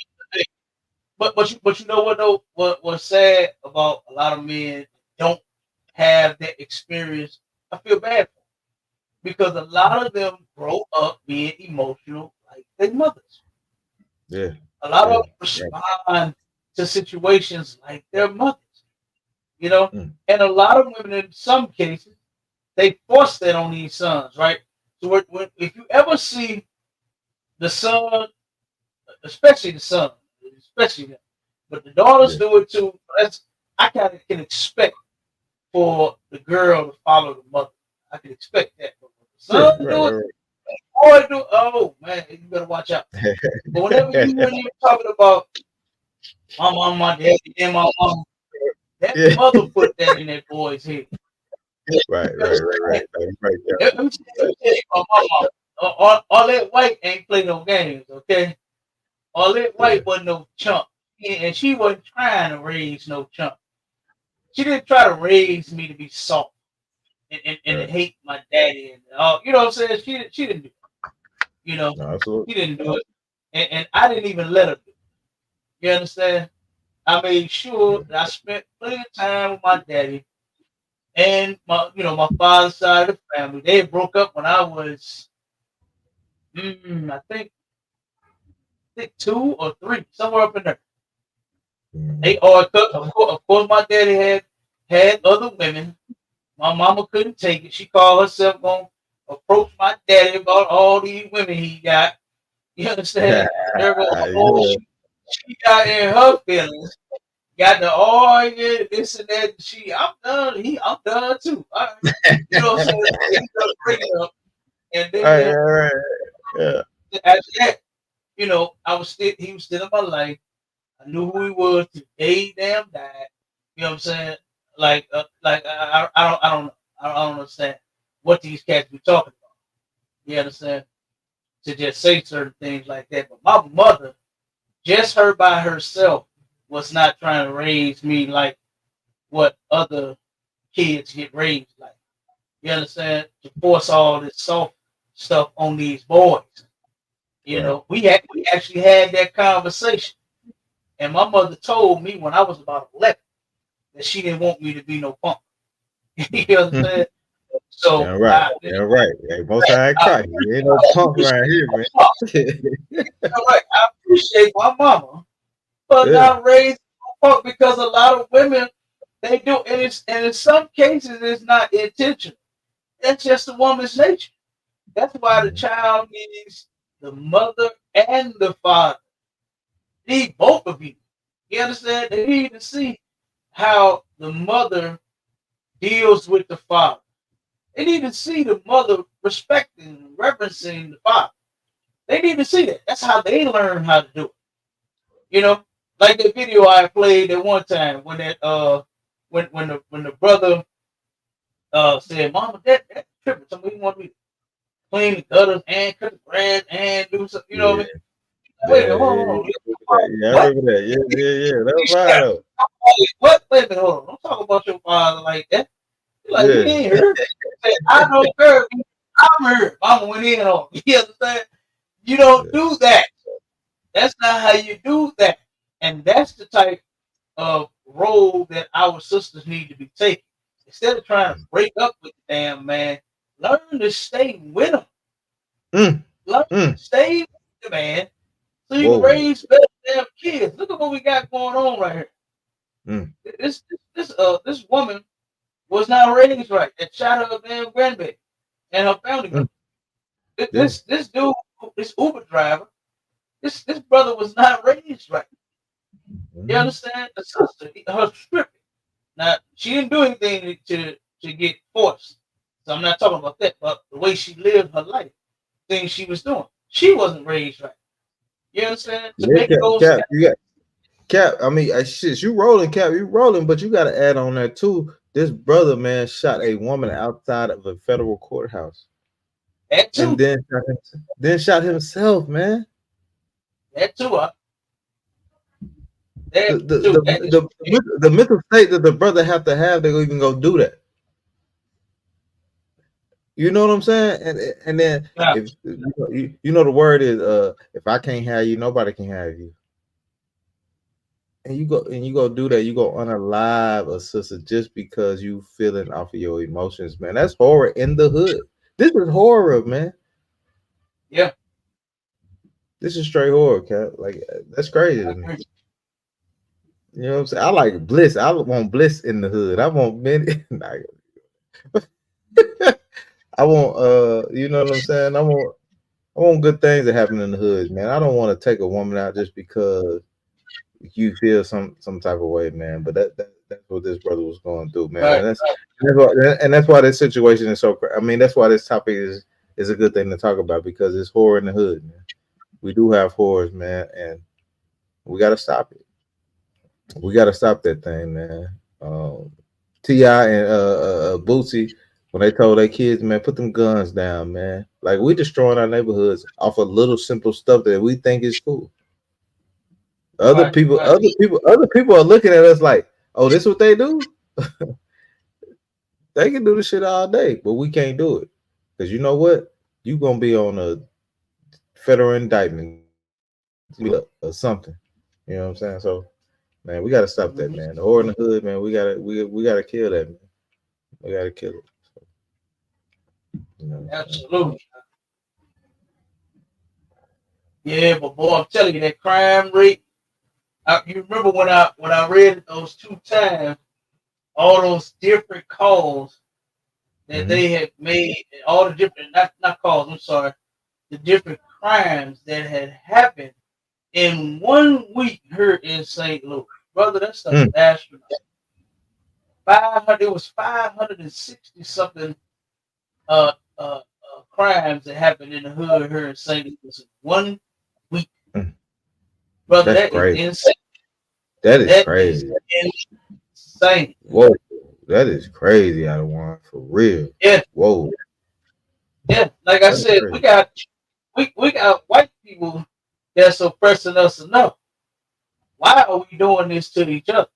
Man, but you know what though? What's sad about a lot of men don't have that experience. I feel bad for them because a lot of them grow up being emotional like their mothers. Yeah. A lot of Yeah. them respond to situations like their mothers. You know, Mm. and a lot of women in some cases they force that on these sons, right? So if you ever see the son, especially the son, especially them, but the daughters Yeah. do it too. That's I kind of can expect for the girl to follow the mother. I can expect that. But when the Yeah. son do it, Right. boy do. Oh man, you better watch out. But whenever you hear him talking about my mom, my daddy, and my mom, that Yeah. mother put that in that boy's head. Right. You understand? Yeah. Let me tell you, my mama, all that white ain't play no games, okay? All that Yeah. white wasn't no chump. And she wasn't trying to raise no chump. She didn't try to raise me to be soft and to Right. hate my daddy and all. You know what I'm saying? She didn't do it. You know, No, absolutely. she didn't do it. And I didn't even let her do it. You understand? I made sure that I spent plenty of time with my daddy and my father's side of the family. They broke up when I was, I think 2 or 3, somewhere up in there. They Mhm. or of course, my daddy had other women. My mama couldn't take it. She called herself going to approach my daddy about all these women he got. You understand? There go, oh, Yeah. she got in her feelings, got to argue this and that. I'm done. I'm done too. All right. You know what I'm saying? They ended up breaking up, and Right, then right, yeah. after that, he was still in my life. I knew who he was till day he damn died. You know what I'm saying? Like I don't understand what these cats be talking about. You understand? To just say certain things like that. But my mother, just her by herself, was not trying to raise me like what other kids get raised like. You understand? To force all this soft stuff on these boys. Right. We actually had that conversation. And my mother told me when I was about 11 that she didn't want me to be no punk. You understand? Yeah, So right. Yeah, right. Hey, most high in I Christ. You ain't no punk appreciate around here, man. my I appreciate my mama for Yeah. not raising no punk because a lot of women they do, and in some cases it's not intentional. That's just a woman's nature. That's why the Mhm. child needs the mother and the father. They need both of you. You understand? They need to see how the mother deals with the father. They need to see the mother respecting and reverencing the father. They need to see that. That's how they learn how to do it. You know, like the video I played at one time when that when the brother said, "Mama, that tripping. Somebody want me to clean the gutters and cut the grass and do something." You know what I Yeah. mean? Wait a minute, hold Yeah. on. Yeah, I What? remember that. Yeah, yeah, yeah. That's You right said, though. what? Wait a minute, hold on. Don't talk about your father like that. You're like, we Yeah. ain't here. Said, I don't care. I'm here. Mama went in on me. You understand? You don't Yeah. do that. That's not how you do that. And that's the type of role that our sisters need to be taking. Instead of trying to break up with the damn man, learn to stay with him. Mm, Learn to mm. stay with the man so you can Whoa. raise better damn kids. Look at what we got going on right here. Mm, This woman was not raised right. That shot her damn grandbaby and her family mm. member. Yeah. This dude, this Uber driver, this brother was not raised right. You Mm, understand? The sister, her stripping. Now she didn't do anything to get forced. So I'm not talking about that, but the way she lived her life, things she was doing, she wasn't raised right. You understand? To yeah, make Cap, those Cap, steps. you got Cap. I mean, shit, you rolling, Cap, you rolling, but you got to add on that too. This brother, man, shot a woman outside of a federal courthouse, That and too. then shot himself, man. That too. The That the too. the That is the, the mental state that the brother have to even go do that. You know what I'm saying? And then now, if you know the word is if I can't have you, nobody can have you. And you go do that, you go unalive a sister just because you feeling off of your emotions, man. That's horror in the hood. This is horror, man. yeah. This is straight horror, cat. Like that's crazy I to me. agree. You know what I'm saying? I like bliss. I want bliss in the hood. I want many. I want you know what I'm saying? I want good things to happen in the hood, man. I don't want to take a woman out just because you feel some type of way, man. But that's what this brother was going through, man. Right. And that's why this situation is so. I mean, that's why this topic is a good thing to talk about because it's horror in the hood, man. We do have horrors, man, and we got to stop it. We got to stop that thing, man. Ti and Bootsy when they told their kids, man, put them guns down, man. Like we destroying our neighborhoods off of little simple stuff that we think is cool. Other Right. people, Right. other people, other people are looking at us like, oh, this what they do? They can do this shit all day, but we can't do it. Because you know what? You gonna be on a federal indictment or something. You know what I'm saying? So Man, we gotta stop that, man. The whore in the hood, man. We gotta kill that, man. We gotta kill it. You know what I'm saying? Absolutely. Yeah, but boy, I'm telling you, that crime rate. You remember when I read it those 2 times, all those different calls that Mhm. they had made, all the different not calls. I'm sorry, the different crimes that had happened in 1 week here in St. Louis, brother. That stuff is Mm. astronomical. 500. It was 560 something crimes that happened in the hood here in St. Louis in 1 week, Mm. brother. That's That is crazy. insane. That is That is crazy. insane. Whoa, that is crazy. I don't want for real. Yeah, Whoa, yeah. Like I that's said, crazy. we got white people that's oppressing us enough. Why are we doing this to each other?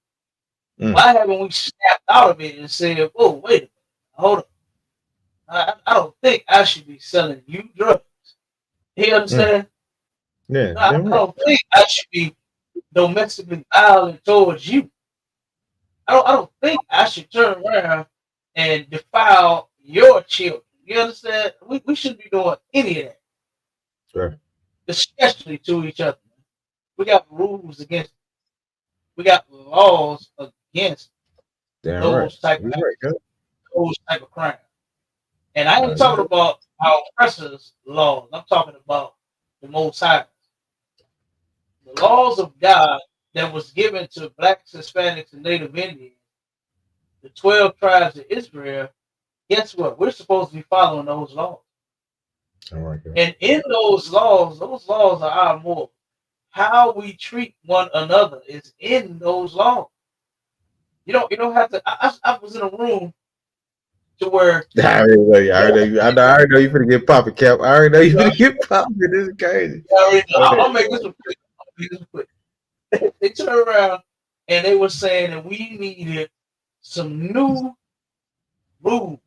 Mm. Why haven't we snapped out of it and said, "Oh, wait a minute, hold on. I don't think I should be selling you drugs." You Mm. understand? Yeah, I damn right. don't think I should be domestically violent towards you. I don't think I should turn around and defile your children. You understand? We shouldn't be doing any of that, Sure. especially to each other. We got rules against. We got laws against Damn right. those type You're right, girl. those type of crimes. And I No, ain't you talking good. about our oppressors' laws. I'm talking about the Most High, the laws of God that was given to blacks, Hispanics, and Native Indians, the 12 tribes of Israel. Guess what? We're supposed to be following those laws. All right, girl. And in those laws are our moral. How we treat one another is in those laws. You don't have to. I was in a room to where I already know you. I already know you. I already know you finna get popping, Cap. I already know you you finna get popping. This is crazy. already know. Go ahead. I'll make this one quick. I'll make this one quick. They turned around and they were saying that we needed some new rules.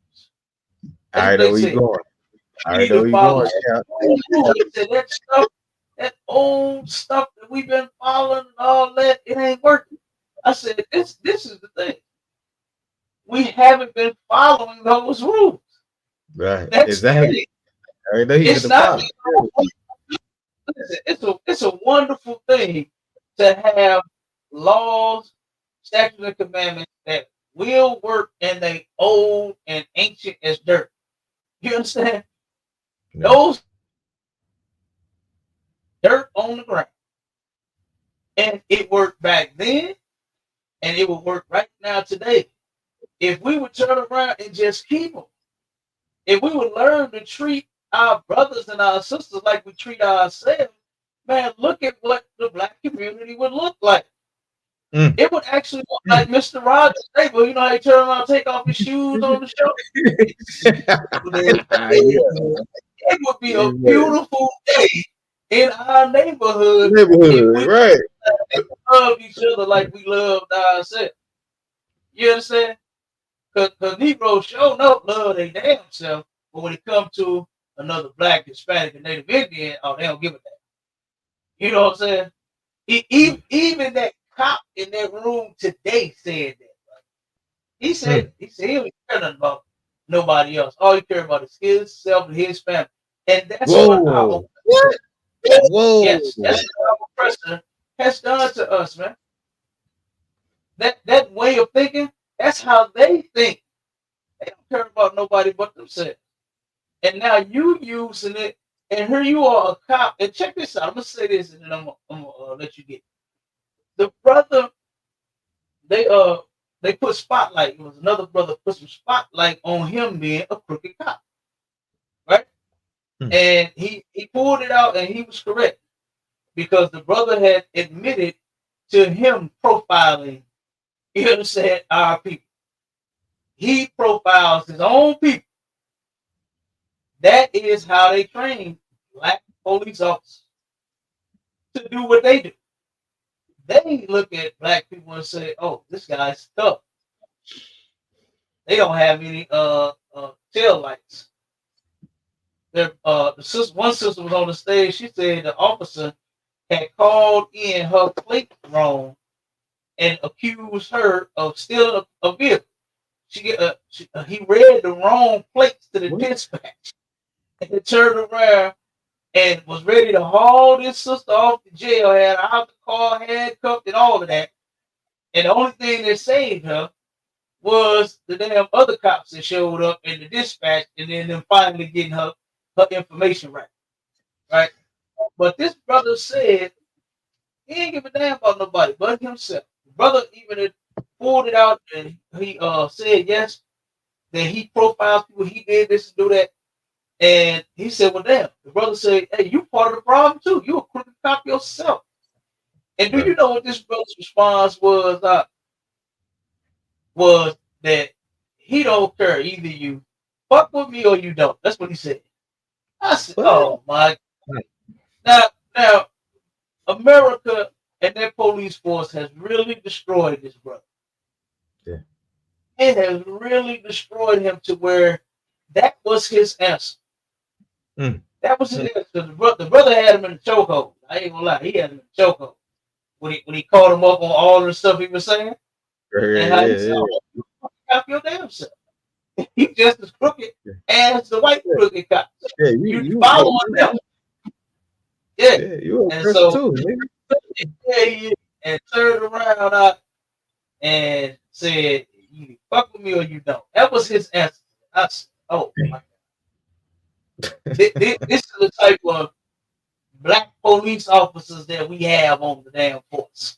I That's already what know they where you said. going. I We already need know to where you follow going, some Cap. new rules. They said that stuff, that old stuff that we've been following and all that, it ain't working. I said, this is the thing. We haven't been following those rules. Right. That's the Exactly. thing. I already know you It's finna not. pop. Listen, it's a wonderful thing to have laws, statutes, and commandments that will work and they old and ancient as dirt. You understand? Yeah. Those dirt on the ground. And it worked back then and it will work right now today. If we would turn around and just keep them, if we would learn to treat our brothers and our sisters like we treat ourselves, man, look at what the black community would look like. Mm. It would actually look Mm. like Mr. Rogers' table. You know how he turn around, take off his shoes on the show? Yeah. It would be a Yeah. beautiful day in our neighborhood if Neighborhood, we right? loved each other like we loved ourselves. You understand? Because Negroes show no love they damn self, but when it comes to another black, Hispanic, and Native Indian, oh, they don't give a damn. You know what I'm saying? Even that cop in that room today said that. Mm. He said he don't care nothing about nobody else. All he care about is himself and his family. And that's what our Whoa. What? Whoa. yes, that's what our oppressor has done to us, man. That way of thinking, that's how they think. They don't care about nobody but themselves. And now you using it, and here you are a cop. And check this out. I'm gonna say this, and then I'm gonna let you get it. The brother. They they put spotlight. It was another brother put some spotlight on him being a crooked cop, right? Mm. And he pulled it out, and he was correct because the brother had admitted to him profiling. You understand our people. He profiles his own people. That is how they train black police officers to do what they do. They look at black people and say, "Oh, this guy's tough." They don't have any tail lights. One sister was on the stage. She said the officer had called in her plate wrong and accused her of stealing a vehicle. He read the wrong plates to the dispatch and turned around and was ready to haul this sister off the jail, had her out the car, handcuffed, and all of that. And the only thing that saved her was the damn other cops that showed up in the dispatch, and then them finally getting her information right. Right? But this brother said he ain't give a damn about nobody but himself. The brother even pulled it out and he said yes, that he profiles people, he did this and do that. And he said, well, damn. The brother said, hey, you part of the problem too. You a crooked cop yourself. And do you know what this brother's response was? Was that he don't care. Either you fuck with me or you don't. That's what he said. I said, oh my God. Now, America and their police force has really destroyed this brother. Yeah. It has really destroyed him to where that was his answer. That was his answer. The brother had him in the chokehold. I ain't gonna lie, he had him in the chokehold. When he caught him up on all the stuff he was saying. And how he said, oh, you fucking your damn self. He just as crooked as the white crooked cops. Yeah, you following them. Yeah. You and so too, and turned around and said, you fuck with me or you don't. That was his answer. I said, oh my God. this is the type of black police officers that we have on the damn force.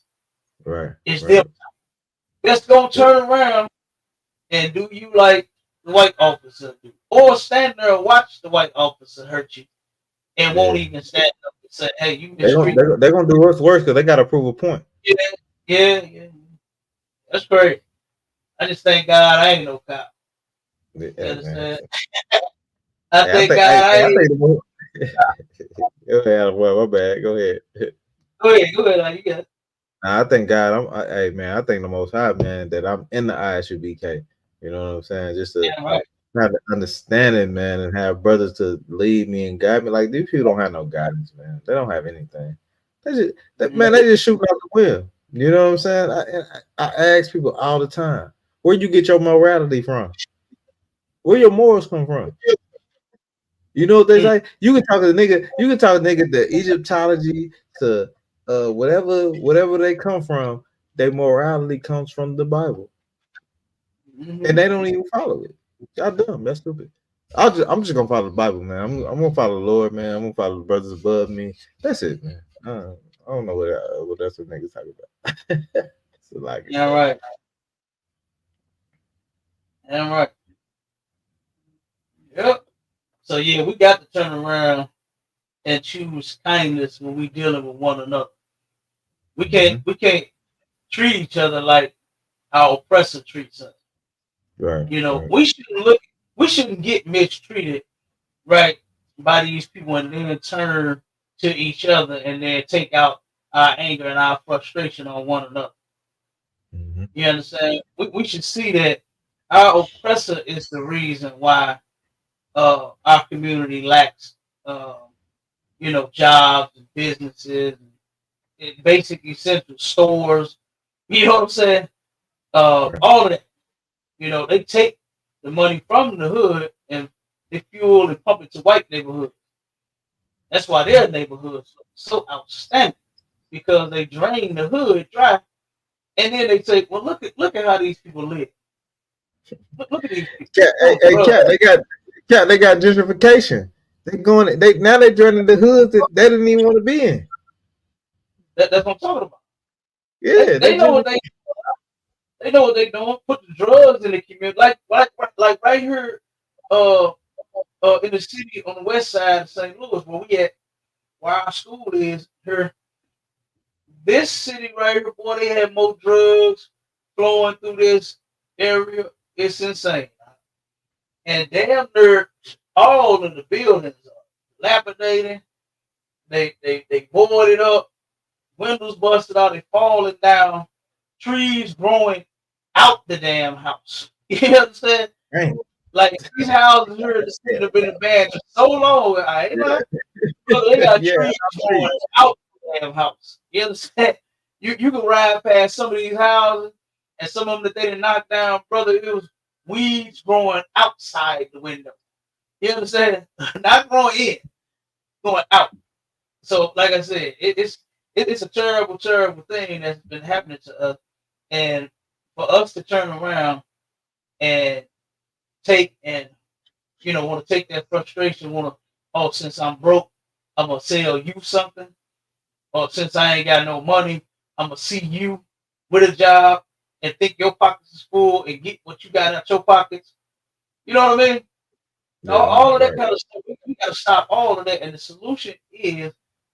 Right. It's them just gonna turn around and do you like the white officer do, or stand there and watch the white officer hurt you and won't even stand up and say, hey, you mistreat. They're gonna do worse because they gotta prove a point. Yeah. That's great. I just thank God I ain't no cop. You understand? I thank God I ain't. Go ahead, my bad. Go ahead. Go ahead. You got it. I thank God. Hey man, I thank the Most High, man, that I'm in the ISUPK. You know what I'm saying? Just to have the understanding, man, and have brothers to lead me and guide me. Like these people don't have no guidance, man. They don't have anything. They just shoot out the wheel. You know what I'm saying? I ask people all the time, where you get your morality from? Where your morals come from? You know what they say? You can talk to the nigga. You can talk to nigga the Egyptology to whatever they come from. Their morality comes from the Bible, and they don't even follow it. Y'all dumb. That's stupid. I'm just gonna follow the Bible, man. I'm gonna follow the Lord, man. I'm gonna follow the brothers above me. That's it, man. I don't know what that's what niggas talking about. So like, yeah, right. Yeah, right. Yep. So yeah, we got to turn around and choose kindness when we dealing with one another. We can't treat each other like our oppressor treats us. Right. You know, we shouldn't get mistreated, right, by these people and then turn to each other and then take out our anger and our frustration on one another. You understand? We should see that our oppressor is the reason why our community lacks, jobs and businesses and basic essential stores. You know what I'm saying? All of that. You know, they take the money from the hood and they fuel and pump it to white neighborhoods. That's why their neighborhoods are so outstanding, because they drain the hood dry, and then they say, "Well, look at how these people live. Look at these people." They got gentrification. They're joining the hoods that they didn't even want to be in. That's what I'm talking about. Yeah, they know what they know what they're doing. Put the drugs in the community, like right here, in the city on the west side of St. Louis, where our school is here. This city right here, boy, they have more drugs flowing through this area. It's insane. And damn near all of the buildings are lapidating. They boarded up, windows busted out, they falling down, trees growing out the damn house. You understand? Right. Like these houses here in the city have been abandoned so long. They got trees growing out the damn house. You understand? You can ride past some of these houses and some of them that they didn't knock down, brother. It was weeds growing outside the window. You understand? Not growing in, going out. So, like I said, it's a terrible, terrible thing that's been happening to us, and for us to turn around and take and want to take that frustration, want to, oh, since I'm broke, I'm gonna sell you something, or since I ain't got no money, I'm gonna see you with a job and think your pockets is full and get what you got out your pockets. You know what I mean? Yeah, All of that right. kind of stuff. We got to stop all of that, and the solution is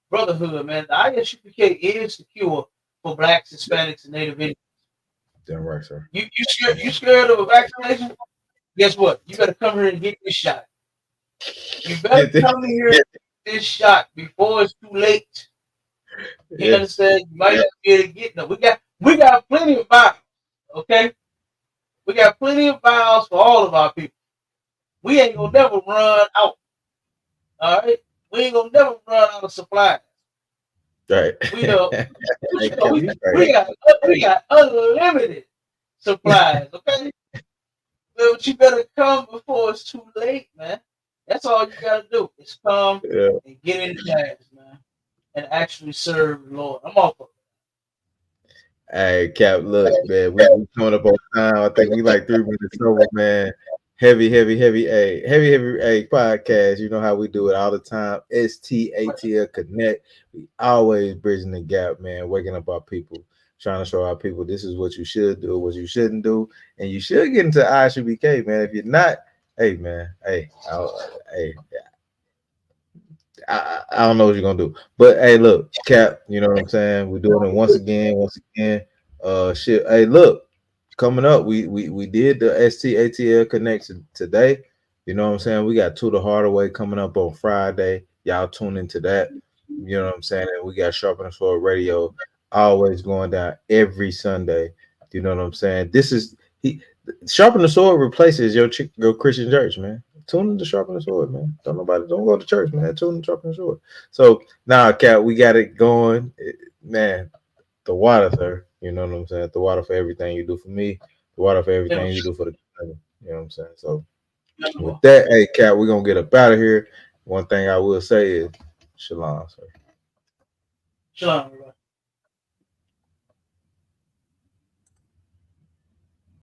brotherhood, man. The ISUPK is the cure for blacks, Hispanics, and Native Indians. Damn right, sir. You scared of a vaccination? Guess what? You better come here and get this shot. You better Get this. come here and get this shot before it's too late. You Yes. understand? You might not be able to get no. We got plenty of vials. Okay, we got plenty of vials for all of our people. We ain't gonna never run out. All right, we ain't gonna never run out of supplies. Right. We know, Hey, you know, Cap, we, you right. we got unlimited supplies. Okay, but you better come before it's too late, man. That's all you gotta do is come Yeah. and get in the gas, man, and actually serve the Lord. I'm off of Hey, Cap, look, man, we coming up on time. I think we like 3 minutes over, man. Heavy podcast. You know how we do it all the time. STATL Connect. We always bridging the gap, man. Waking up our people, trying to show our people this is what you should do, what you shouldn't do, and you should get into ISUPK, man. If you're not, hey, man, hey, I don't know what you're gonna do. But hey, look, Cap, you know what I'm saying? We're doing it once again. Shit. Hey, look, coming up, we did the STATL connection today. You know what I'm saying? We got To the Harder Way coming up on Friday. Y'all tune into that. You know what I'm saying? And we got Sharpen the Sword Radio always going down every Sunday. You know what I'm saying? This is he Sharpen the Sword replaces your Christian church, man. Tune in to Sharpen the Sword, man. Don't go to church, man. Tune in to Sharpen the Sword. So now, Cat, we got it going, man. The water, sir. You know what I'm saying? The water for everything you do for me. The water for it. everything you do for the community. You know what I'm saying? So with Never. that, hey, Cat, we're gonna get up out of here. One thing I will say is, shalom, sir. Shalom, everybody.